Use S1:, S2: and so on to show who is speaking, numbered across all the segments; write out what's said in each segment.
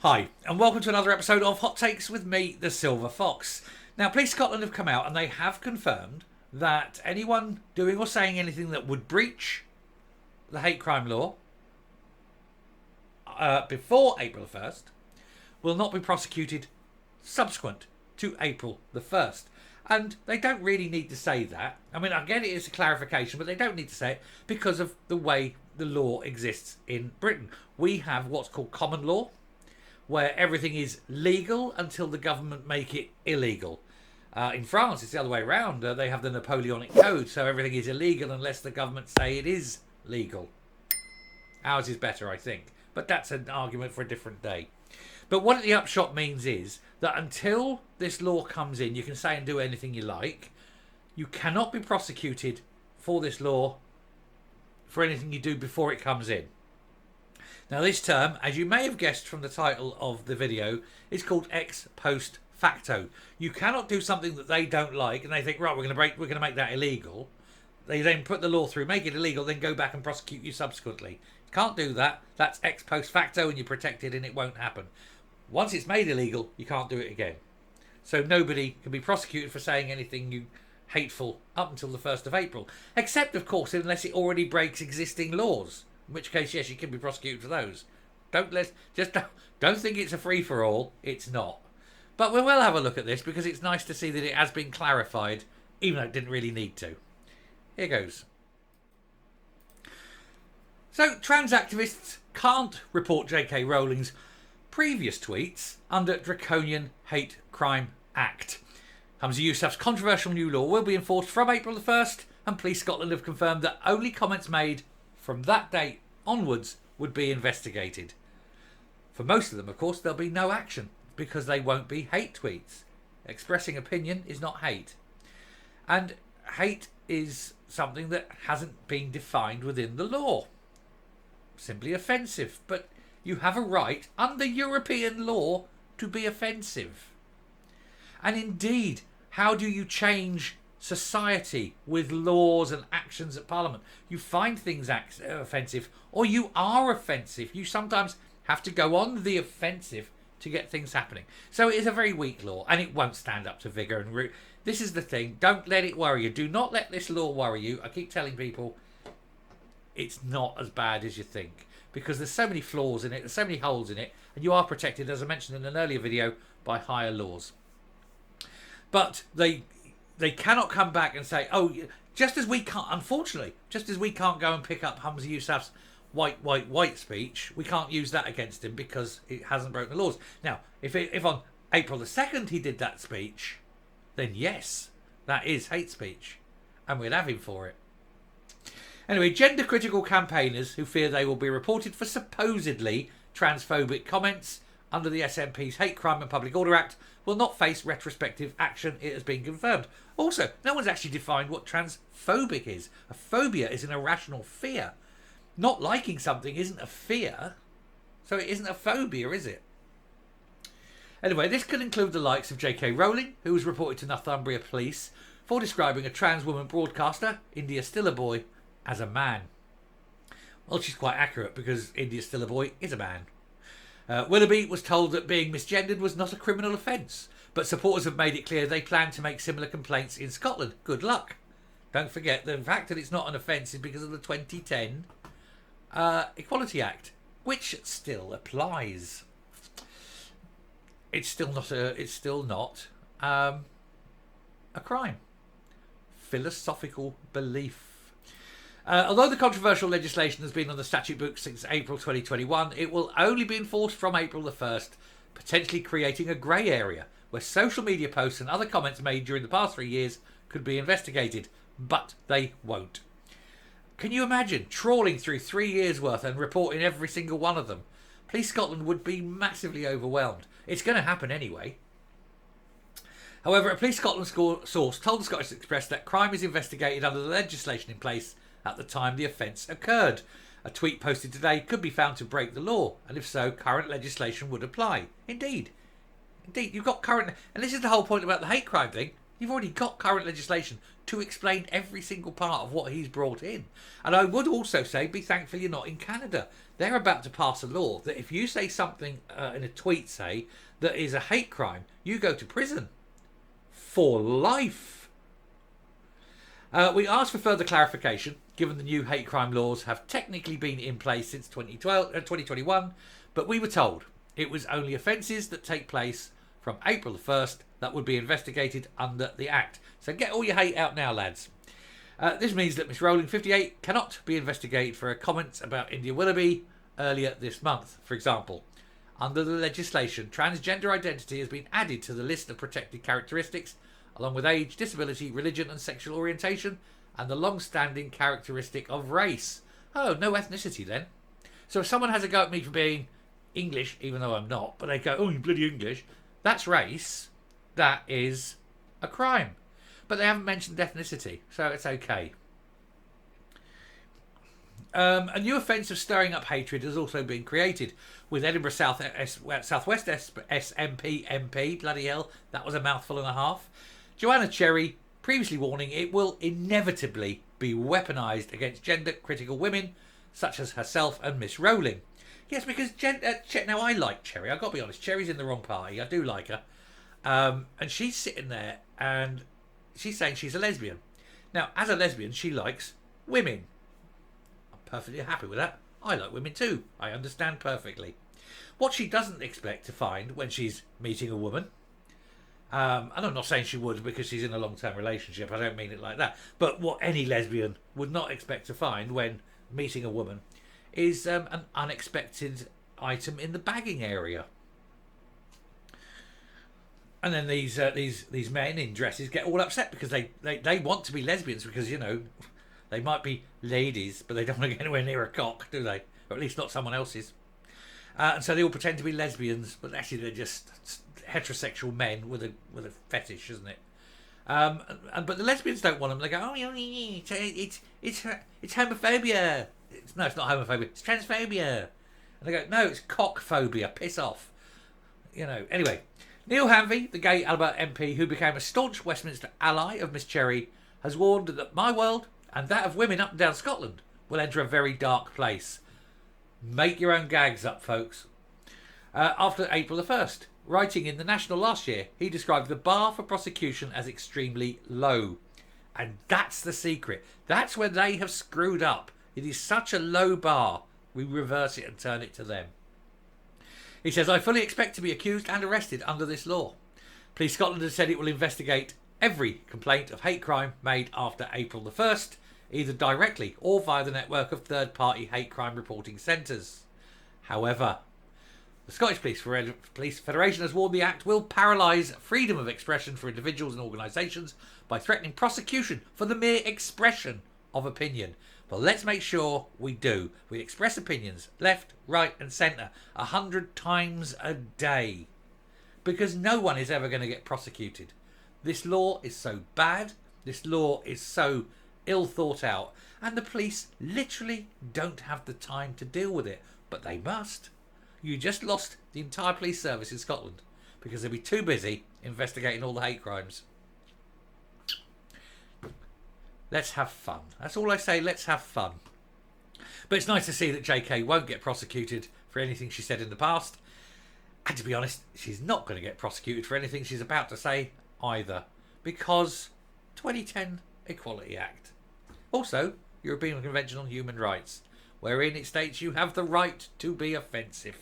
S1: Hi, and welcome to another episode of Hot Takes with me, the Silver Fox. Now, Police Scotland have come out and they have confirmed that anyone doing or saying anything that would breach the hate crime law before April the 1st will not be prosecuted subsequent to April the 1st. And they don't really need to say that. I mean, I get it as a clarification, but they don't need to say it because of the way the law exists in Britain. We have what's called common law, where everything is legal until the government make it illegal. In France, it's the other way around. They have the Napoleonic Code, so everything is illegal unless the government say it is legal. Ours is better, I think. But that's an argument for a different day. But what the upshot means is that until this law comes in, you can say and do anything you like. You cannot be prosecuted for this law for anything you do before it comes in. Now, this term, as you may have guessed from the title of the video, is called ex post facto. You cannot do something that they don't like and they think, right, we're going to make that illegal. They then put the law through, make it illegal, then go back and prosecute you subsequently. Can't do that. That's ex post facto and you're protected and it won't happen. Once it's made illegal, you can't do it again. So nobody can be prosecuted for saying anything hateful up until the 1st of April. Except, of course, unless it already breaks existing laws. In which case, yes, you can be prosecuted for those. Don't think it's a free-for-all. It's not. But we will have a look at this because it's nice to see that it has been clarified, even though it didn't really need to. Here goes. So, trans activists can't report J.K. Rowling's previous tweets under Draconian Hate Crime Act. Hamza Yousaf's controversial new law will be enforced from April the 1st, and Police Scotland have confirmed that only comments made from that date onwards would be investigated. For most of them, of course, there'll be no action because they won't be hate tweets. Expressing opinion is not hate. And hate is something that hasn't been defined within the law. Simply offensive. But you have a right under European law to be offensive. And indeed, how do you change society with laws and actions at Parliament? You find things offensive or you are offensive. You sometimes have to go on the offensive to get things happening. So it is a very weak law and it won't stand up to vigour and root. This is the thing. Don't let it worry you. Do not let this law worry you. I keep telling people it's not as bad as you think because there's so many flaws in it, there's so many holes in it, and you are protected, as I mentioned in an earlier video, by higher laws. But they cannot come back and say, oh, just as we can't, unfortunately, just as we can't go and pick up Hamza Yousaf's white speech, we can't use that against him because it hasn't broken the laws. Now, if on April the 2nd he did that speech, then yes, that is hate speech, and we'll have him for it. Anyway, gender-critical campaigners who fear they will be reported for supposedly transphobic comments under the SNP's Hate Crime and Public Order Act will not face retrospective action, it has been confirmed. Also, no one's actually defined what transphobic is. A phobia is an irrational fear. Not liking something isn't a fear, so it isn't a phobia, is it? Anyway, this could include the likes of J.K. Rowling, who was reported to Northumbria Police for describing a trans woman broadcaster, India Still a Boy, as a man. Well, she's quite accurate because India Still a Boy is a man. Willoughby was told that being misgendered was not a criminal offence, but supporters have made it clear they plan to make similar complaints in Scotland. Good luck. Don't forget, the fact that it's not an offence is because of the 2010 Equality Act, which still applies. It's still not a crime. Philosophical belief. Although the controversial legislation has been on the statute book since April 2021, it will only be enforced from April the 1st, potentially creating a grey area where social media posts and other comments made during the past 3 years could be investigated, but they won't. Can you imagine trawling through 3 years' worth and reporting every single one of them? Police Scotland would be massively overwhelmed. It's going to happen anyway. However, a Police Scotland source told the Scottish Express that crime is investigated under the legislation in place at the time the offence occurred. A tweet posted today could be found to break the law, and if so, current legislation would apply. Indeed, you've got current... And this is the whole point about the hate crime thing. You've already got current legislation to explain every single part of what he's brought in. And I would also say, be thankful you're not in Canada. They're about to pass a law that if you say something in a tweet, say, that is a hate crime, you go to prison for life. We asked for further clarification, given the new hate crime laws have technically been in place since 2021, but we were told it was only offences that take place from April the 1st that would be investigated under the Act. So get all your hate out now, lads. This means that Miss Rowling, 58, cannot be investigated for her comments about India Willoughby earlier this month, for example. Under the legislation, transgender identity has been added to the list of protected characteristics, along with age, disability, religion and sexual orientation, and the long-standing characteristic of race. Oh, no ethnicity then. So if someone has a go at me for being English, even though I'm not, but they go, oh, you bloody English, that's race. That is a crime. But they haven't mentioned ethnicity, so it's okay. A new offence of stirring up hatred has also been created, with Edinburgh South West SNP MP, bloody hell, that was a mouthful and a half, Joanna Cherry, previously warning it will inevitably be weaponised against gender-critical women, such as herself and Miss Rowling. Yes, because now I like Cherry, I've got to be honest, Cherry's in the wrong party, I do like her. And she's sitting there and she's saying she's a lesbian. Now, as a lesbian, she likes women. I'm perfectly happy with that. I like women too. I understand perfectly. What she doesn't expect to find when she's meeting a woman, and I'm not saying she would because she's in a long-term relationship, I don't mean it like that, but what any lesbian would not expect to find when meeting a woman is an unexpected item in the bagging area. And then these men in dresses get all upset because they want to be lesbians because, you know, they might be ladies, but they don't want to get anywhere near a cock, do they? Or at least not someone else's. And so they all pretend to be lesbians, but actually they're just heterosexual men with a fetish, isn't it? But the lesbians don't want them. They go, oh, it's homophobia. It's not homophobia. It's transphobia. And they go, no, it's cockphobia. Piss off. You know. Anyway, Neil Hanvey, the gay Albert MP, who became a staunch Westminster ally of Miss Cherry, has warned that my world and that of women up and down Scotland will enter a very dark place. Make your own gags up, folks. After April the 1st, writing in The National last year, he described the bar for prosecution as extremely low. And that's the secret. That's where they have screwed up. It is such a low bar, we reverse it and turn it to them. He says, I fully expect to be accused and arrested under this law. Police Scotland has said it will investigate every complaint of hate crime made after April the 1st, either directly or via the network of third-party hate crime reporting centres. However, the Scottish Police Federation has warned the Act will paralyse freedom of expression for individuals and organisations by threatening prosecution for the mere expression of opinion. But let's make sure we do. We express opinions, left, right and centre, 100 times a day. Because no one is ever going to get prosecuted. This law is so bad. This law is so ill thought out. And the police literally don't have the time to deal with it. But they must. You just lost the entire police service in Scotland. Because they'll be too busy investigating all the hate crimes. Let's have fun. That's all I say, let's have fun. But it's nice to see that JK won't get prosecuted for anything she said in the past. And to be honest, she's not going to get prosecuted for anything she's about to say either. Because 2010 Equality Act. Also, European Convention on Human Rights, wherein it states you have the right to be offensive.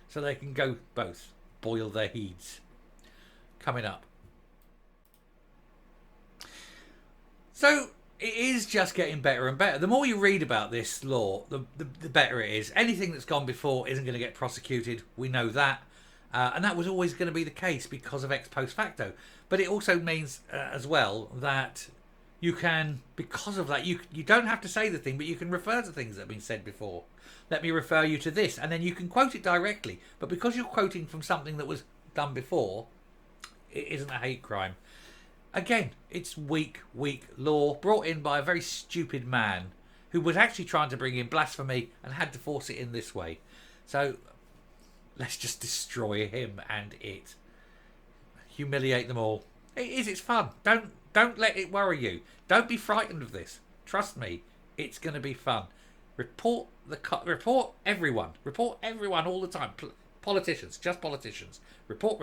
S1: So they can go both. Boil their heads. Coming up. So, it is just getting better and better. The more you read about this law, the better it is. Anything that's gone before isn't going to get prosecuted. We know that. And that was always going to be the case because of post facto. But it also means as well that you can, because of that, you don't have to say the thing, but you can refer to things that have been said before. Let me refer you to this. And then you can quote it directly. But because you're quoting from something that was done before, it isn't a hate crime. Again, it's weak law brought in by a very stupid man who was actually trying to bring in blasphemy and had to force it in this way. So let's just destroy him and it. Humiliate them all. It is. It's fun. Don't let it worry you. Don't be frightened of this. Trust me, it's going to be fun. Report everyone. Report everyone all the time. Politicians, just politicians. Report,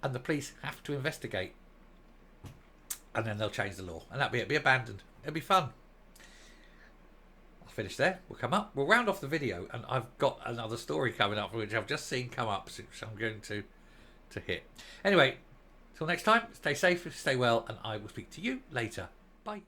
S1: and the police have to investigate, and then they'll change the law, and it'll be abandoned. It'll be fun. I'll finish there. We'll come up. We'll round off the video, and I've got another story coming up, which I've just seen come up, which I'm going to hit. Anyway, till next time, stay safe, stay well, and I will speak to you later. Bye.